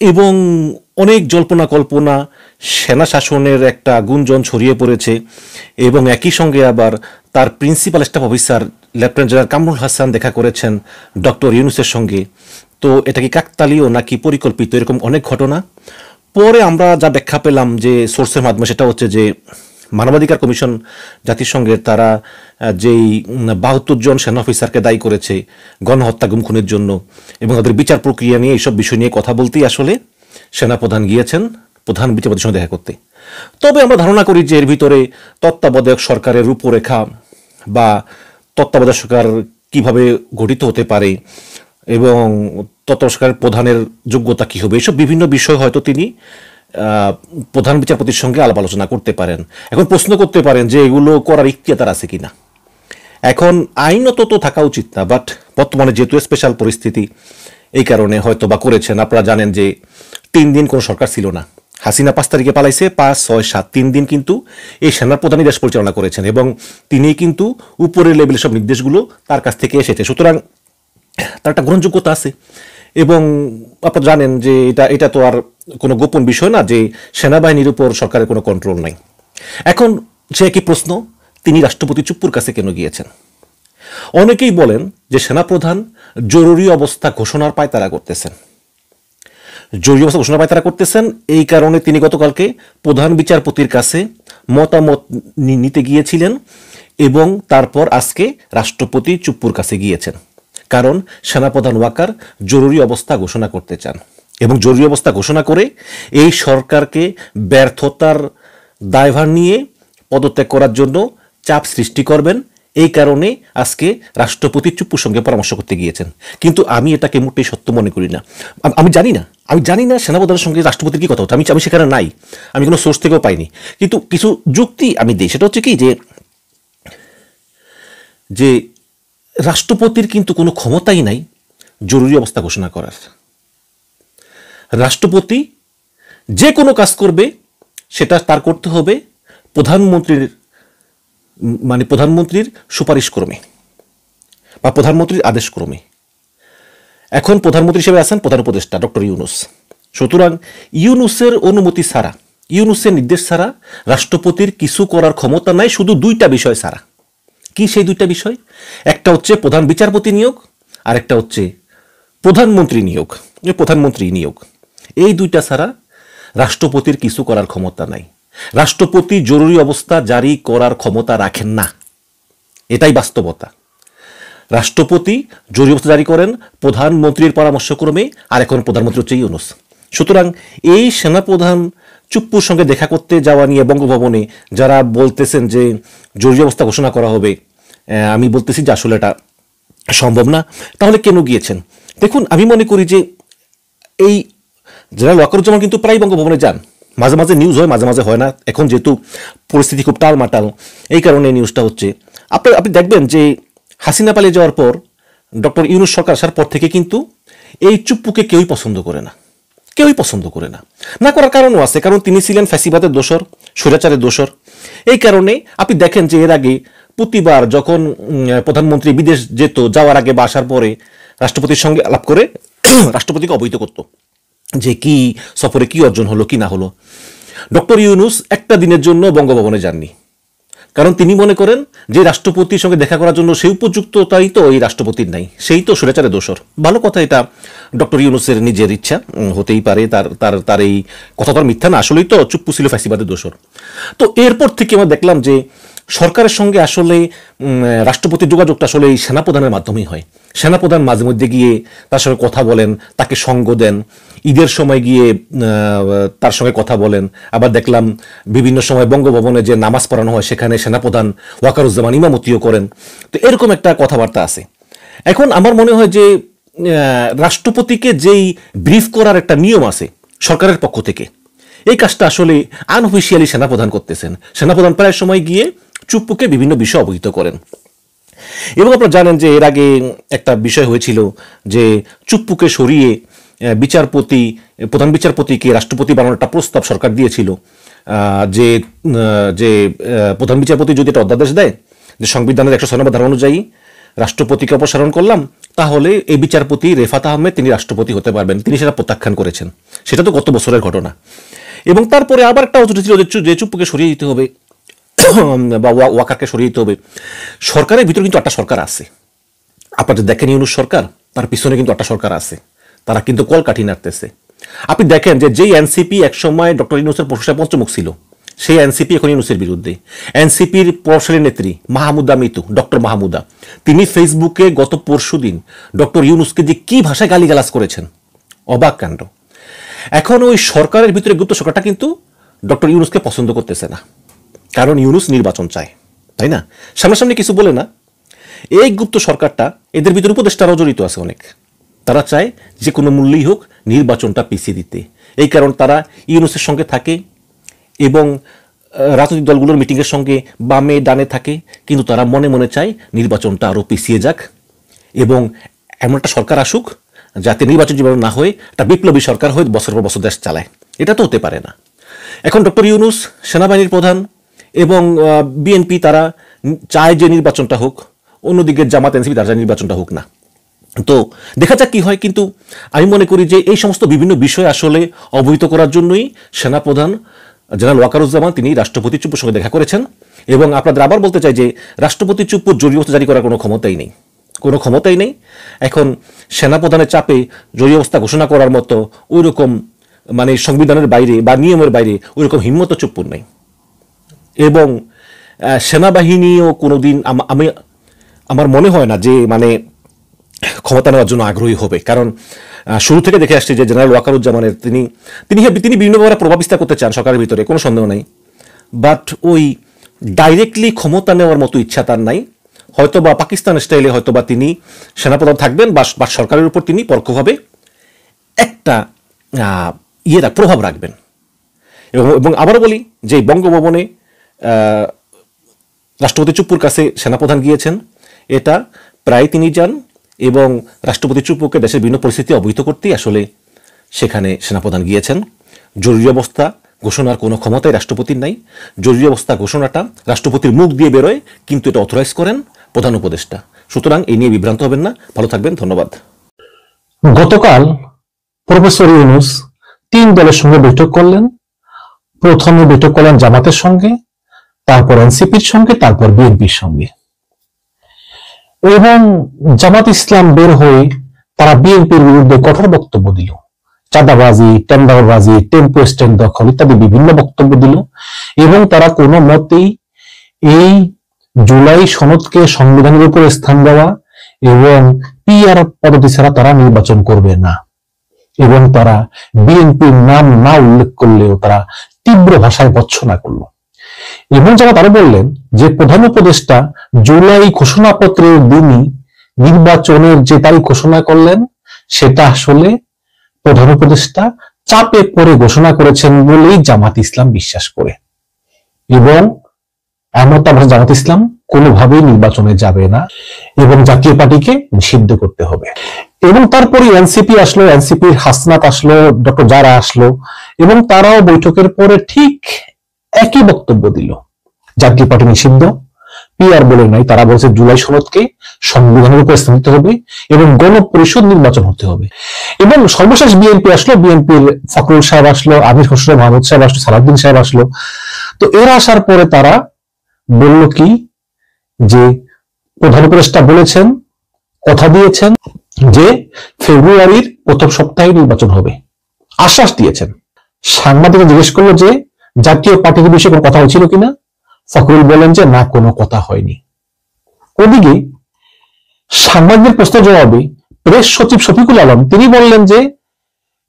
এবং অনেক জল্পনা কল্পনা, সেনা শাসনের একটা গুঞ্জন ছড়িয়ে পড়েছে এবং একই সঙ্গে আবার তার principal staff officer lieutenant general Kamrul Hasan দেখা করেছেন ডক্টর ইউনূসের সঙ্গে। তো এটা কি কাকতালীয় নাকি পরিকল্পিত, এরকম অনেক ঘটনা। পরে আমরা যা ব্যাখ্যা পেলাম যে সোর্সের মাধ্যমে, সেটা হচ্ছে যে মানবাধিকার কমিশন জাতিসংঘের তারা যেই ৭২ জন সেনা অফিসারকে দায়ী করেছে গণহত্যা গুম খুনের জন্য এবং তাদের বিচার প্রক্রিয়া নিয়ে এইসব বিষয় নিয়ে কথা বলতেই আসলে সেনাপ্রধান গিয়েছেন প্রধান বিচারপতির সঙ্গে দেখা করতে। তবে আমরা ধারণা করি যে এর ভিতরে তত্ত্বাবধায়ক সরকারের রূপরেখা বা তত্ত্বাবধায়ক সরকার কিভাবে গঠিত হতে পারে এবং তত্ত্বাবধায়ক সরকারের প্রধানের যোগ্যতা কী হবে, এইসব বিভিন্ন বিষয় হয়তো তিনি প্রধান বিচারপতির সঙ্গে আলাপ আলোচনা করতে পারেন। এখন প্রশ্ন করতে পারেন যে এগুলো করার ইখতিয়ার আছে কিনা। এখন আইনত তো থাকা উচিত না, বাট বর্তমানে যেহেতু স্পেশাল পরিস্থিতি, এই কারণে হয়তো বা করেছেন। আপনারা জানেন যে ৩ দিন কোনো সরকার ছিল না, হাসিনা ৫ তারিখে পালাইছে, ৫, ৬, ৭ ৩ দিন কিন্তু এই সেনাপ্রধানই দেশ পরিচালনা করেছেন এবং তিনিই কিন্তু উপরের লেভেলের সব নির্দেশগুলো তার কাছ থেকে এসেছে। সুতরাং তার একটা গ্রহণযোগ্যতা আছে এবং আপনারা জানেন যে এটা তো আর কোনো গোপন বিষয় না যে সেনাবাহিনীর উপর সরকারের কোনো কন্ট্রোল নাই। এখন সে একই প্রশ্ন, তিনি রাষ্ট্রপতি চুপ্পুর কাছে কেন গিয়েছেন? অনেকেই বলেন যে সেনাপ্রধান জরুরি অবস্থা ঘোষণার পায়তারা করতেছেন, জরুরি অবস্থা ঘোষণার পায়তারা করতেছেন। এই কারণে তিনি গতকালকে প্রধান বিচারপতির কাছে মতামত নিতে গিয়েছিলেন এবং তারপর আজকে রাষ্ট্রপতি চুপ্পুর কাছে গিয়েছেন, কারণ সেনাপ্রধান ওয়াকার জরুরি অবস্থা ঘোষণা করতে চান এবং জরুরি অবস্থা ঘোষণা করে এই সরকারকে ব্যর্থতার দায়ভার নিয়ে পদত্যাগ করার জন্য চাপ সৃষ্টি করবেন। এই কারণে আজকে রাষ্ট্রপতি চুপ্পুর সঙ্গে পরামর্শ করতে গিয়েছেন। কিন্তু আমি এটাকে মোটেই সত্য মনে করি না। আমি জানি না সেনাপ্রধানের সঙ্গে রাষ্ট্রপতির কি কথা হচ্ছে, আমি সেখানে নাই, আমি কোনো সোর্স থেকেও পাইনি। কিন্তু কিছু যুক্তি আমি দিই, সেটা হচ্ছে কি যে রাষ্ট্রপতির কিন্তু কোনো ক্ষমতাই নাই জরুরি অবস্থা ঘোষণা করার। রাষ্ট্রপতি যে কোনো কাজ করবে সেটা তার করতে হবে প্রধানমন্ত্রীর সুপারিশ ক্রমে বা প্রধানমন্ত্রীর আদেশ ক্রমে। এখন প্রধানমন্ত্রী হিসেবে আছেন প্রধান উপদেষ্টা ডক্টর ইউনূস। সুতরাং ইউনূসের অনুমতি ছাড়া, ইউনূসের নির্দেশ ছাড়া রাষ্ট্রপতির কিছু করার ক্ষমতা নাই, শুধু 2টা বিষয় ছাড়া। কি সেই 2টা বিষয়? একটা হচ্ছে প্রধান বিচারপতি নিয়োগ, আর একটা হচ্ছে প্রধানমন্ত্রী নিয়োগ। এই 2টা ছাড়া রাষ্ট্রপতির কিছু করার ক্ষমতা নাই। রাষ্ট্রপতি জরুরি অবস্থা জারি করার ক্ষমতা রাখেন না, এটাই বাস্তবতা। রাষ্ট্রপতি জরুরি অবস্থা জারি করেন প্রধানমন্ত্রীর পরামর্শক্রমে, আর এখন প্রধানমন্ত্রী হচ্ছে ইউনূস। সুতরাং এই সেনাপ্রধান চুপ্পুর সঙ্গে দেখা করতে যাওয়া নিয়ে বঙ্গভবনে যারা বলতেছেন যে জরুরি অবস্থা ঘোষণা করা হবে, আমি বলতেছি যে আসলে এটা সম্ভব না। তাহলে কেন গিয়েছেন? দেখুন, আমি মনে করি যে এই জেনারেল ওয়াকারুজ্জামান কিন্তু প্রায় বঙ্গভবনে যান, মাঝে মাঝে নিউজ হয়, মাঝে মাঝে হয় না। এখন যেহেতু পরিস্থিতি খুব টালমাটাল, এই কারণে নিউজটা হচ্ছে। আপনি দেখবেন যে হাসিনা পালিয়ে যাওয়ার পর ডক্টর ইউনূস সরকার আসার পর থেকে কিন্তু এই চুপ্পুকে কেউই পছন্দ করে না। না করার কারণও আছে, কারণ তিনি ছিলেন ফ্যাসিবাদের দোসর, স্বৈরাচারের দোসর। এই কারণে আপনি দেখেন যে এর আগে প্রতিবার যখন প্রধানমন্ত্রী বিদেশ যেত, যাওয়ার আগে বা আসার পরে রাষ্ট্রপতির সঙ্গে আলাপ করে রাষ্ট্রপতিকে অবহিত করত যে কি সফরে কি অর্জন হলো কি না হলো। ডক্টর ইউনূস একটা দিনের জন্য বঙ্গভবনে যাননি, কারণ তিনি মনে করেন যে রাষ্ট্রপতির সঙ্গে দেখা করার জন্য সেই উপযুক্ততাই তো এই রাষ্ট্রপতির নাই, সেই তো স্বৈরাচারের দোসর। ভালো কথা, এটা ডক্টর ইউনূসের নিজের ইচ্ছা, হতেই পারে। তার এই কথা তো মিথ্যা না, আসলেই তো চুপ্পু ছিল ফ্যাসিবাদের দোসর। তো এরপর থেকে আমরা দেখলাম যে সরকারের সঙ্গে আসলে রাষ্ট্রপতির যোগাযোগটা আসলে এই সেনাপ্রধানের মাধ্যমেই হয়। সেনাপ্রধান মাঝে মধ্যে গিয়ে তার সঙ্গে কথা বলেন, তাকে সঙ্গ দেন, ঈদের সময় গিয়ে তার সঙ্গে কথা বলেন। আবার দেখলাম বিভিন্ন সময় বঙ্গভবনে যে নামাজ পড়ানো হয় সেখানে সেনাপ্রধান ওয়াকারুজ্জামান ইমামতিও করেন। তো এরকম একটা কথাবার্তা আছে। এখন আমার মনে হয় যে রাষ্ট্রপতিকে যেই ব্রিফ করার একটা নিয়ম আছে সরকারের পক্ষ থেকে, এই কাজটা আসলে আনঅফিসিয়ালি সেনাপ্রধান করতেছেন। সেনাপ্রধান প্রায় সময় গিয়ে চুপ্পুকে বিভিন্ন বিষয় অবহিত করেন। এবং আপনারা জানেন যে এর আগে একটা বিষয় হয়েছিল যে চুপ্পুকে সরিয়ে প্রধান বিচারপতিকে রাষ্ট্রপতি বানানোর একটা প্রস্তাব সরকার দিয়েছিল, যে প্রধান বিচারপতি যদি একটা অধ্যাদেশ দেয় যে সংবিধানের 196 ধারা অনুযায়ী রাষ্ট্রপতিকে অপসারণ করলাম, তাহলে এই বিচারপতি রেফাত আহমেদ তিনি রাষ্ট্রপতি হতে পারবেন, তিনি সেটা প্রত্যাখ্যান করেছেন। সেটা তো গত বছরের ঘটনা। এবং তারপরে আবার একটা অজুহাত ছিল যে চুপ্পুকে সরিয়ে দিতে হবে বা ওয়াকারকে সরিয়ে দিতে হবে। সরকারের ভিতরে কিন্তু একটা সরকার আছে, আপনাদের দেখেন ইউনূস সরকার, তার পিছনে কিন্তু একটা সরকার আছে, তারা কিন্তু কলকাঠি নাড়তেছে। আপনি দেখেন যে যেই এনসিপি একসময় ডক্টর ইউনূসের প্রশংসায় পঞ্চমুখ ছিল, সেই এনসিপি এখন ইউনূসের বিরুদ্ধে। এনসিপির প্রভাবশালী নেত্রী মাহমুদা মিতু, ডক্টর মাহমুদা, তিনি ফেসবুকে গত পরশুদিন ডক্টর ইউনূসকে যে কি ভাষায় গালিগালাজ করেছেন, অবাক কাণ্ড। এখন ওই সরকারের ভিতরে গুপ্ত সরকারটা কিন্তু ডক্টর ইউনূসকে পছন্দ করতেছে না, কারণ ইউনূস নির্বাচন চায়, তাই না? সামনাসামনি কিছু বলে না। এই গুপ্ত সরকারটা, এদের ভিতরে উপদেষ্টারাও জড়িত আছে অনেক, তারা চায় যে কোনো মূল্যেই হোক নির্বাচনটা পিছিয়ে দিতে। এই কারণ তারা ইউনূসের সঙ্গে থাকে এবং রাজনৈতিক দলগুলোর মিটিংয়ের সঙ্গে বামে ডানে থাকে, কিন্তু তারা মনে মনে চায় নির্বাচনটা আরও পিছিয়ে যাক এবং এমন একটা সরকার আসুক যাতে নির্বাচন যেভাবে না হয়ে একটা বিপ্লবী সরকার হয়ে বছর পর বছর দেশ চালায়। এটা তো হতে পারে না। এখন ডক্টর ইউনূস সেনাবাহিনীর প্রধান এবং বিএনপি তারা চায় যে নির্বাচনটা হোক, অন্যদিকে জামাত এনসিপি তারা চায় নির্বাচনটা হোক না। তো দেখা যাক কি হয়। কিন্তু আমি মনে করি যে এই সমস্ত বিভিন্ন বিষয় আসলে অবহিত করার জন্যই সেনাপ্রধান জেনারেল ওয়াকারুজ্জামান তিনি রাষ্ট্রপতি চুপ্পুর সঙ্গে দেখা করেছেন। এবং আপনাদের আবার বলতে চাই যে রাষ্ট্রপতি চুপ্পুর জরুরি অবস্থা জারি করার কোনো ক্ষমতাই নেই। এখন সেনাপ্রধানের চাপে জরুরি অবস্থা ঘোষণা করার মতো ওই রকম মানে সংবিধানের বাইরে বা নিয়মের বাইরে ওই রকম হিম্মত চুপ্পুর নেই। এবং সেনাবাহিনীও কোনোদিন আমার মনে হয় না যে মানে ক্ষমতা নেওয়ার জন্য আগ্রহী হবে, কারণ শুরু থেকে দেখে আসছে যে জেনারেল ওয়াকারুজ্জামানের তিনি বিভিন্নভাবে প্রভাব বিস্তার করতে চান সরকারের ভিতরে, কোনো সন্দেহ নেই, বাট ওই ডাইরেক্টলি ক্ষমতা নেওয়ার মতো ইচ্ছা তার নাই। হয়তোবা পাকিস্তান স্টাইলে হয়তোবা তিনি সেনাপ্রধান থাকবেন বা সরকারের উপর তিনি পরোক্ষভাবে একটা প্রভাব রাখবেন। এবং আবারও বলি যে বঙ্গভবনে রাষ্ট্রপতি চুপ্পুর কাছে সেনাপ্রধান গিয়েছেন, এটা প্রায় তিনি যান এবং রাষ্ট্রপতি চুপ্পুকে দেশের বিভিন্ন পরিস্থিতি অবহিত করতেই আসলে সেখানে সেনাপ্রধান গিয়েছেন। জরুরি অবস্থা ঘোষণার কোনো ক্ষমতাই রাষ্ট্রপতির নাই। জরুরি অবস্থা ঘোষণাটা রাষ্ট্রপতির মুখ দিয়ে বেরোয়, কিন্তু এটা অথরাইজ করেন প্রধান উপদেষ্টা। সুতরাং এই নিয়ে বিভ্রান্ত হবেন না। ভালো থাকবেন, ধন্যবাদ। গতকাল প্রফেসর ইউনূস 3 দলের সঙ্গে বৈঠক করলেন। প্রথমে বৈঠক করলেন জামাতের সঙ্গে, তারপর এনসিপির সঙ্গে, তারপর বিএনপির সঙ্গে। এবং জামাত ইসলাম বের হয়ে তারা বিএনপির বিরুদ্ধে কঠোর বক্তব্য দিল, চাঁদাবাজি, টেন্ডারবাজি, টেম্পো স্ট্যান্ড দখল ইত্যাদি বিভিন্ন বক্তব্য দিল। এবং তারা কোনো মতেই এই জুলাই সনদকে সংবিধানের উপর স্থান দেওয়া এবং পিআর পদ্ধতি ছাড়া তারা নির্বাচন করবে না। এবং তারা বিএনপির নাম না উল্লেখ করলেও তারা তীব্র ভাষায় ভর্ৎসনা করল। এবং যারা তারা বললেন যে প্রধান উপদেষ্টা জুলাই ঘোষণাপত্রের দিনই নির্বাচনের যে তারিখ ঘোষণা করলেন, সেটা আসলে প্রধান উপদেষ্টা চাপে পড়ে ঘোষণা করেছেন বলেই জামাত ইসলাম বিশ্বাস করে। এবং এমন জামাত ইসলাম কোনোভাবেই নির্বাচনে যাবে না এবং জাতীয় পার্টিকে নিষিদ্ধ করতে হবে। এবং তারপরে এনসিপি আসলো, এনসিপির হাসনাত আসলো, ডক্টর জারা আসলো এবং তারাও বৈঠকের পরে ঠিক একই বক্তব্য দিল, জাতীয় পার্টি নিষিদ্ধ, পিআর বলে নাই, তারা বলছে জুলাই সনদকে সংবিধানের উপর স্থাপিত হবে এবং গণপরিষদ নির্বাচন হতে হবে। এবং সর্বশেষ বিএনপি আসলো, বিএনপির ফখরুল সাহেব আসলো, আমির খসরু মাহমুদ সাহেব আসলো, সালাউদ্দিন সাহেব আসলো। তো এরা আসার পরে তারা বলল কি যে প্রধান উপদেষ্টা বলেছেন, কথা দিয়েছেন যে ফেব্রুয়ারির প্রথম সপ্তাহে নির্বাচন হবে, আশ্বাস দিয়েছেন। সাংবাদিকরা জিজ্ঞেস করলো যে জাতীয় পার্টির বিষয়ে কোনো কথা হয়েছিল কিনা। ফখরুল বলেন যে না, কোনো কথা হয়নি। ওদিকে সাংবাদিকদের প্রশ্নের জবাবে প্রেস সচিব শফিকুল আলম তিনি বললেন যে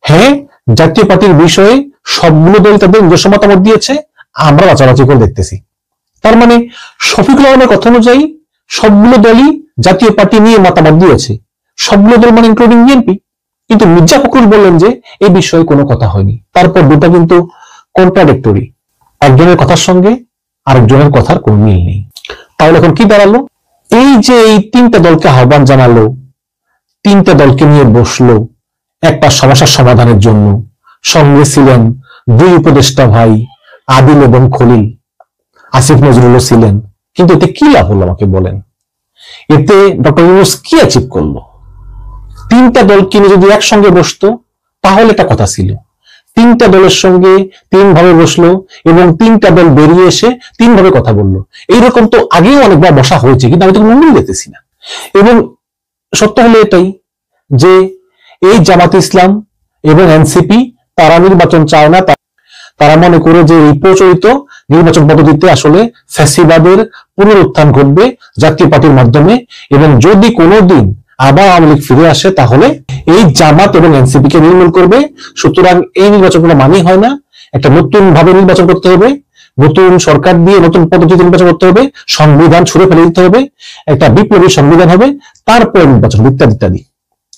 হ্যাঁ, জাতীয় পার্টির বিষয়ে সবগুলো দল তাদের নিজস্ব মতামত দিয়েছে, আমরা বাছাবাছি করে দেখতেছি। তার মানে শফিকুল আলমের কথা অনুযায়ী সবগুলো দলই জাতীয় পার্টি নিয়ে মতামত দিয়েছে, সবগুলো দল মানে ইনক্লুডিং বিএনপি। কিন্তু মির্জা ফখরুল বললেন যে এই বিষয়ে কোনো কথা হয়নি। তারপর দুটা কিন্তু কন্ট্রাডিক্টরি, একজনের কথার সঙ্গে আরেকজনের কথার কোনো মিল নেই। তাহলে এখন কি দাঁড়ালো? এই যে এই 3টা দলকে আহ্বান জানালো, 3টা দলকে নিয়ে বসলো একটা সমস্যার সমাধানের জন্য। সঙ্গে ছিলেন 2 উপদেষ্টা ভাই আদিল এবং খলিল, আসিফ নজরুলও ছিলেন। কিন্তু এতে কি লাভ হলো আমাকে বলেন? এতে ডক্টর ইউনূস কি অ্যাচিভ করলো? তিনটা দলকে নিয়ে যদি একসঙ্গে বসতো তাহলে একটা কথা ছিল। তিনটা দলের সঙ্গে তিন ভাবে বসলো এবং তিনটা দল বেরিয়ে এসে তিন ভাবে কথা বললো। এইরকম তো আগেও অনেকবার বসা হয়েছে, কিন্তু আমি তো কোনো মিল দেখতেছি না। এবং সত্য হলো এটাই যে এই জামাত ইসলাম এবং এনসিপি তারা নির্বাচন চায় না। তারা মনে করে যে এই প্রচলিত নির্বাচন পদ্ধতিতে আসলে ফ্যাসিবাদের পুনরুত্থান ঘটবে জাতীয় পার্টির মাধ্যমে, এবং যদি কোনোদিন আবার আওয়ামী লীগ ফিরে আসে তাহলে এই জামাত এবং এনসিপি কে নির্মূল করবে। সুতরাং এই নির্বাচন কোনো মানেই হয় না। একটা নতুন ভাবে নির্বাচন করতে হবে, নতুন সরকার দিয়ে নতুন পদ্ধতিতে নির্বাচন করতে হবে, সংবিধান ছুড়ে ফেলে দিতে হবে, একটা বিপ্লবী সংবিধান হবে, তারপরে নির্বাচন ইত্যাদি ইত্যাদি।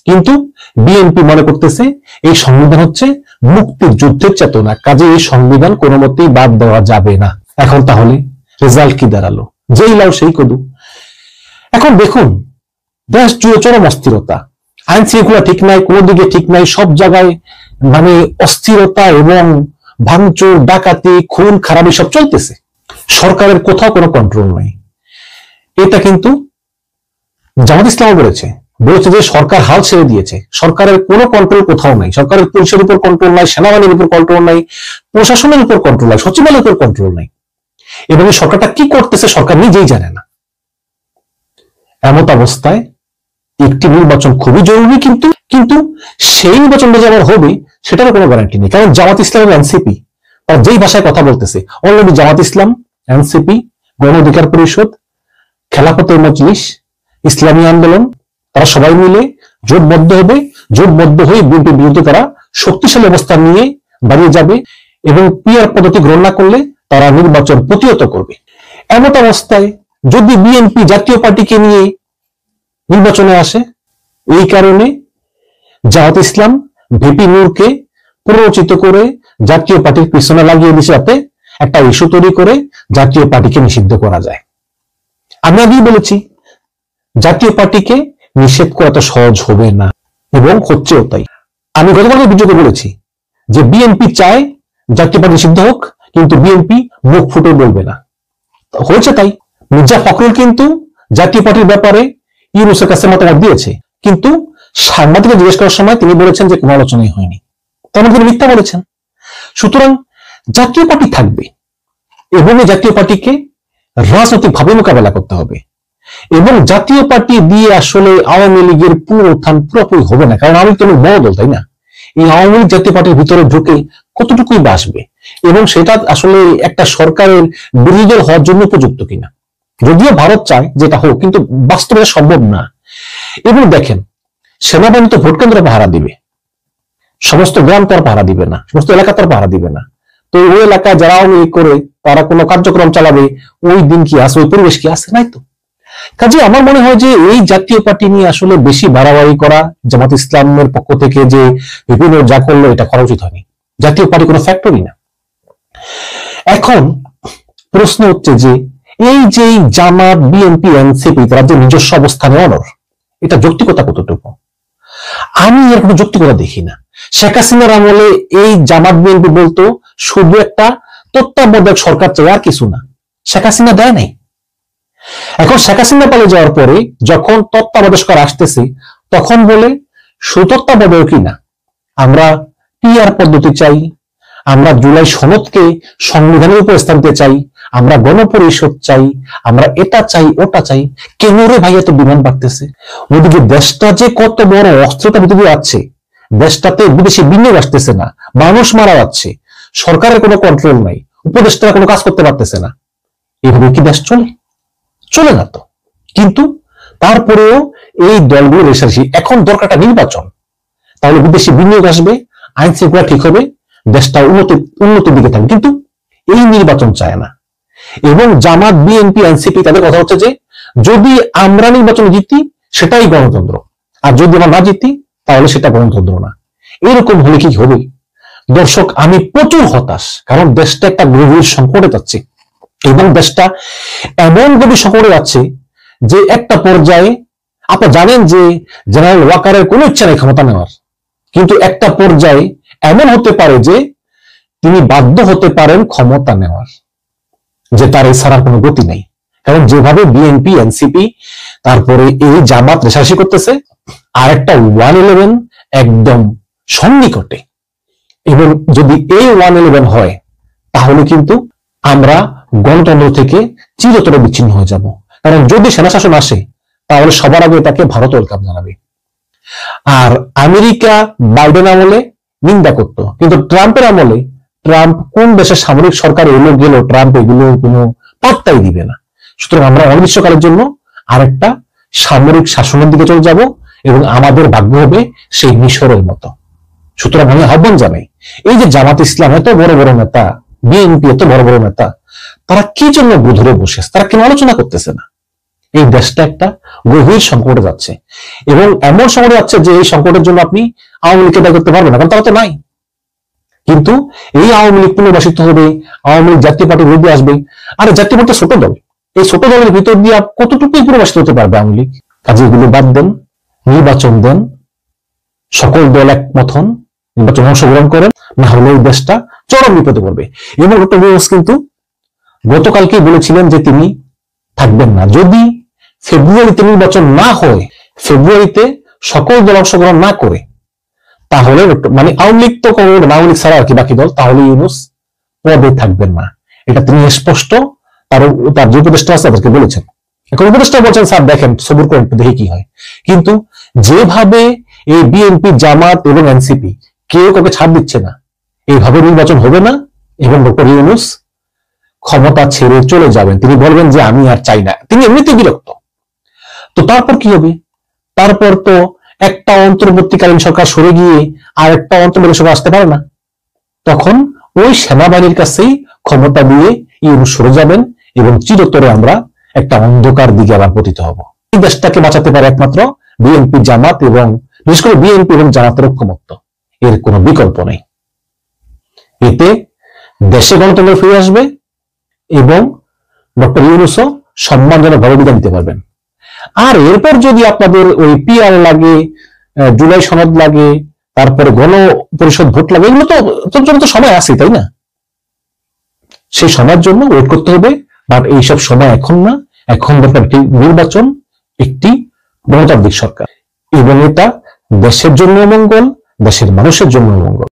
কিন্তু বিএনপি মনে করতেছে এই সংবিধান হচ্ছে মুক্তিযুদ্ধের চেতনা, কাজে এই সংবিধান কোনো মতেই বাদ দেওয়া যাবে না। এখন তাহলে রেজাল্ট কি দাঁড়ালো? যেই লাও সেই কদু। এখন দেখুন, দেশ জুড়ে চরম অস্থিরতা, আইন শৃঙ্খলা ঠিক নাই, কোনো দিকে ঠিক নাই, সব জায়গায় মানে অস্থিরতা এবং ভাঙচুর, ডাকাতি, খুন খারাপি সব চলতেছে। সরকারের কোথাও কোনো কন্ট্রোল নাই। এটা কিন্তু জামাত ইসলামও বলেছে যে সরকার হাল ছেড়ে দিয়েছে, সরকারের কোনো কন্ট্রোল কোথাও নাই। সরকারের পুলিশের উপর কন্ট্রোল নাই, সেনাবাহিনীর উপর কন্ট্রোল নাই, প্রশাসনের উপর কন্ট্রোল নাই, সচিবালয়ের উপর কন্ট্রোল নাই। এবং এই সরকারটা কি করতেছে সরকার নিজেই জানে না। এমত অবস্থায় একটি নির্বাচন খুবই জরুরি, কিন্তু সেই নির্বাচনটা যে আবার হবে সেটারও কোনো গ্যারান্টি নেই। কারণ জামাত ইসলাম এবং এনসিপি তার যেই ভাষায় কথা বলতেছে, অলরেডি জামাত ইসলাম, এনসিপি, গণ অধিকার পরিষদ, খেলাফতে মজলিস, ইসলামী আন্দোলন, তারা সবাই মিলে জোটবদ্ধ হবে। জোটবদ্ধ হয়ে বিএনপির বিরুদ্ধে তারা শক্তিশালী অবস্থান নিয়ে দাঁড়িয়ে যাবে এবং পিআর পদ্ধতি গ্রহণ না করলে তারা নির্বাচন প্রতিহত করবে। এমত অবস্থায় যদি বিএনপি জাতীয় পার্টিকে নিয়ে নির্বাচনে আসে, এই কারণে জামাত ইসলাম ভিপি নূরকে প্ররোচিত করে জাতীয় পার্টির পিছনে লাগিয়ে দিচ্ছে, যাতে একটা ইস্যু তৈরি করে জাতীয় পার্টিকে নিষিদ্ধ করা যায়। আমি আগেই বলেছি জাতীয় পার্টিকে নিষেধ করা তো সহজ হবে না, এবং হচ্ছেও তাই। আমি গতকালকে ভিডিওতে বলেছি যে বিএনপি চায় জাতীয় পার্টি নিষিদ্ধ হোক, কিন্তু বিএনপি মুখ ফুটে বলবে না। হয়েছে তাই। মির্জা ফখরুল কিন্তু জাতীয় পার্টির ব্যাপারে ইউনূসের কাছে মতামত দিয়েছে, কিন্তু সাংবাদিকদের জিজ্ঞেস করার সময় তিনি বলেছেন যে কোনো আলোচনাই হয়নি। তেমন তিনি মিথ্যা বলেছেন। সুতরাং জাতীয় পার্টি থাকবে এবং এই জাতীয় পার্টিকে রাজনৈতিকভাবে মোকাবেলা করতে হবে, এবং জাতীয় পার্টি দিয়ে আসলে আওয়ামী লীগের পুনরুত্থান পুরোপুরি হবে না। কারণ আওয়ামী লীগ তো অনেক বড় দল, তাই না? এই আওয়ামী লীগ জাতীয় পার্টির ভিতরে ঢুকে কতটুকুই বাসবে, এবং সেটা আসলে একটা সরকারের বিরোধী দল হওয়ার জন্য উপযুক্ত কিনা। যদিও ভারত চায় যেটা হোক, কিন্তু বাস্তবে সম্ভব না। এবং দেখেন, সেনাবাহিনী তো ভোট কেন্দ্র পাহারা দিবে, সমস্ত গ্রাম তো আর পাহারা দিবে না, সমস্ত এলাকা তো আর পাহারা দিবে না। তো ওই এলাকায় যারা আওয়ামী লীগ করে তারা কোনো কার্যক্রম চালাবে, ওই দিন কি আছে, ওই পরিবেশ কি আছে? নাই তো। কাজে আমার মনে হয় যে এই জাতীয় পার্টি নিয়ে আসলে বেশি বাড়াবাড়ি করা জামাত ইসলামের পক্ষ থেকে যে বিভিন্ন যা করলো, এটা করা উচিত হয়নি। জাতীয় পার্টি কোনো ফ্যাক্টরি না। এখন প্রশ্ন হচ্ছে যে এই যে জামাত, বিএনপি, এনসিপি তারা যে নিজস্ব অবস্থানে অনর, এটা যৌক্তিকতা কতটুকু? আমি এর কোনো যৌক্তিকতা দেখি না। শেখ হাসিনার আমলে এই জামাত বিএনপি বলতো শুধু একটা তত্ত্বাবধায়ক সরকার চাই, আর কিছু না। শেখ হাসিনা দেয় নাই। এখন শেখ হাসিনা পালিয়ে যাওয়ার পরে যখন তত্ত্বাবধায়ক সরকার আসতেছে, তখন বলে শুধু তত্ত্বাবধায়কই না, আমরা পিআর পদ্ধতি চাই, আমরা জুলাই সনদকে সংবিধানের উপর স্থান দিতে চাই, আমরা গণপরিষদ চাই, আমরা এটা চাই, ওটা চাই। কেন রে ভাই এত বিমান বাড়তেছে? ওদিকে দেশটা যে কত বড় অস্থিরতার ভিতরে আছে, দেশটাতে বিদেশি বিনিয়োগ আসতেছে না, মানুষ মারা যাচ্ছে, সরকারের কোনো কন্ট্রোল নাই, উপদেষ্টারা কোনো কাজ করতে পারতেছে না। এভাবে কি দেশ চলে? চলে না তো। কিন্তু তারপরেও এই দলগুলো রেশারেশি। এখন দরকারটা নির্বাচন, তাহলে বিদেশি বিনিয়োগ আসবে, আইন শৃঙ্খলা ঠিক হবে, দেশটা উন্নতির দিকে থাকবে। কিন্তু এই নির্বাচন চায় না। এবং জামাত, বিএনপি, এনসিপি তাদের কথা হচ্ছে যে যদি আমরা নির্বাচন জিতি সেটাই গণতন্ত্র, আর যদি আমরা না জিতি তাহলে সেটা গণতন্ত্র না। এরকম হলে কি হবে? দর্শক, আমি প্রচুর হতাশ, কারণ দেশটা একটা গভীর সংকটে যাচ্ছে, এবং দেশটা এমন গভীর সংকটে যাচ্ছে যে একটা পর্যায়ে আপনারা জানেন যে জেনারেল ওয়াকারের কোনো ইচ্ছা নেই ক্ষমতা নেওয়ার, কিন্তু একটা পর্যায়ে এমন হতে পারে যে তিনি বাধ্য হতে পারেন ক্ষমতা নেওয়ার, যে তার এই ছাড়ার কোনো গতি নেই। কারণ যেভাবে বিএনপি, এনসিপি, তারপরে এই জামাত রেশারেশি করতেছে, আর একটা 111 একদম সন্নিকটে, এবং যদি এই 111 হয় তাহলে কিন্তু আমরা গণতন্ত্র থেকে চিরতরে বিচ্ছিন্ন হয়ে যাব। কারণ যদি সেনা শাসন আসে তাহলে সবার আগে তাকে ভারত ওয়েলকাম জানাবে। আর আমেরিকা বাইডেন আমলে নিন্দা করত, কিন্তু ট্রাম্পের আমলে ট্রাম্প কোন দেশের সামরিক সরকার এলো গেল, ট্রাম্প এগুলো কোনো পাত্তাই দিবে না। সুতরাং আমরা অনির্দিষ্টকালের জন্য আরেকটা সামরিক শাসনের দিকে চলে যাব এবং আমাদের ভাগ্য হবে সেই মিশরের মতো। সুতরাং আমি আহ্বান জানাই, এই যে জামাত ইসলাম এত বড় বড় নেতা, বিএনপি এত বড় বড় নেতা, তারা কি জন্য ধরে বসে, তারা কেন আলোচনা করতেছে না? এই দেশটা একটা গভীর সংকটে যাচ্ছে, এবং এমন সংকটে যাচ্ছে যে এই সংকটের জন্য আপনি আওয়ামী লীগকে দায়ী করতে পারবেন না, কারণ তারা তো নাই। কিন্তু এই আওয়ামী লীগ পুনর্বাসিত হবে, আওয়ামী লীগ জাতীয় পার্টির বিরুদ্ধে আসবে। আর জাতীয় পার্টি ছোট দল, এই ছোট দলের ভিতর দিয়ে কতটুকুই পুনর্বাসিত হতে পারবে আওয়ামী লীগ? কাজে এগুলো বাদ দেন, নির্বাচন দেন, সকল দল একমত হন, নির্বাচন অংশগ্রহণ করেন, না হলে এই দেশটা চরম বিপদে পড়বে। এবং ডক্টর ইউনূস কিন্তু গতকালকেই বলেছিলেন যে তিনি থাকবেন না যদি ফেব্রুয়ারিতে নির্বাচন না হয়, ফেব্রুয়ারিতে সকল দল অংশগ্রহণ না করে, তাহলে মানে আওয়ামী লীগ তো আওয়ামী লীগ ছাড়া আর কি বাকি দল, তাহলে ইউনূস পদে থাকবেন না। এটা তিনি স্পষ্ট তার যে উপদেষ্টা আছে তাদেরকে বলেছেন। এখন উপদেষ্টা বলছেন স্যার দেখেন, সবুর করেন, দেখি কি হয়। কিন্তু যেভাবে এই বিএনপি, জামাত এবং এনসিপি কেউ কাউকে ছাড় দিচ্ছে না, এইভাবে নির্বাচন হবে না এবং ডক্টর ইউনূস ক্ষমতা ছেড়ে চলে যাবেন। তিনি বলবেন যে আমি আর চাই না, তিনি এমনিতে বিরক্ত। তো তারপর কি হবে? তারপর তো একটা অন্তর্বর্তীকালীন সরকার সরে গিয়ে আর একটা অন্তর্বর্তী সরকার আসতে পারে না। তখন ওই সেনাবাহিনীর কাছেই ক্ষমতা দিয়ে ইউনূস সরে যাবেন এবং চিরতরে আমরা একটা অন্ধকার দিকে আবার পতিত হব। এই দেশটাকে বাঁচাতে পারে একমাত্র বিএনপি, জামাত এবং বিশেষ করে বিএনপি এবং জামাতের ঐক্যমত্য, এর কোনো বিকল্প নেই। এতে দেশে গণতন্ত্র ফিরে আসবে এবং ডক্টর ইউনূসও সম্মানজনকভাবে বিদায় নিতে পারবেন। আর এরপর যদি আপনাদের ওই পিআর লাগে, জুলাই সনদ লাগে, তারপরে গণপরিষদ ভোট লাগে, এগুলো তো সময় আছে, তাই না? সেই সময়ের জন্য ওয়েট করতে হবে, বাট এইসব সময় এখন না। এখন দরকার একটি নির্বাচন, একটি গণতান্ত্রিক সরকার, এবং এটা দেশের জন্য মঙ্গল, দেশের মানুষের জন্য মঙ্গল।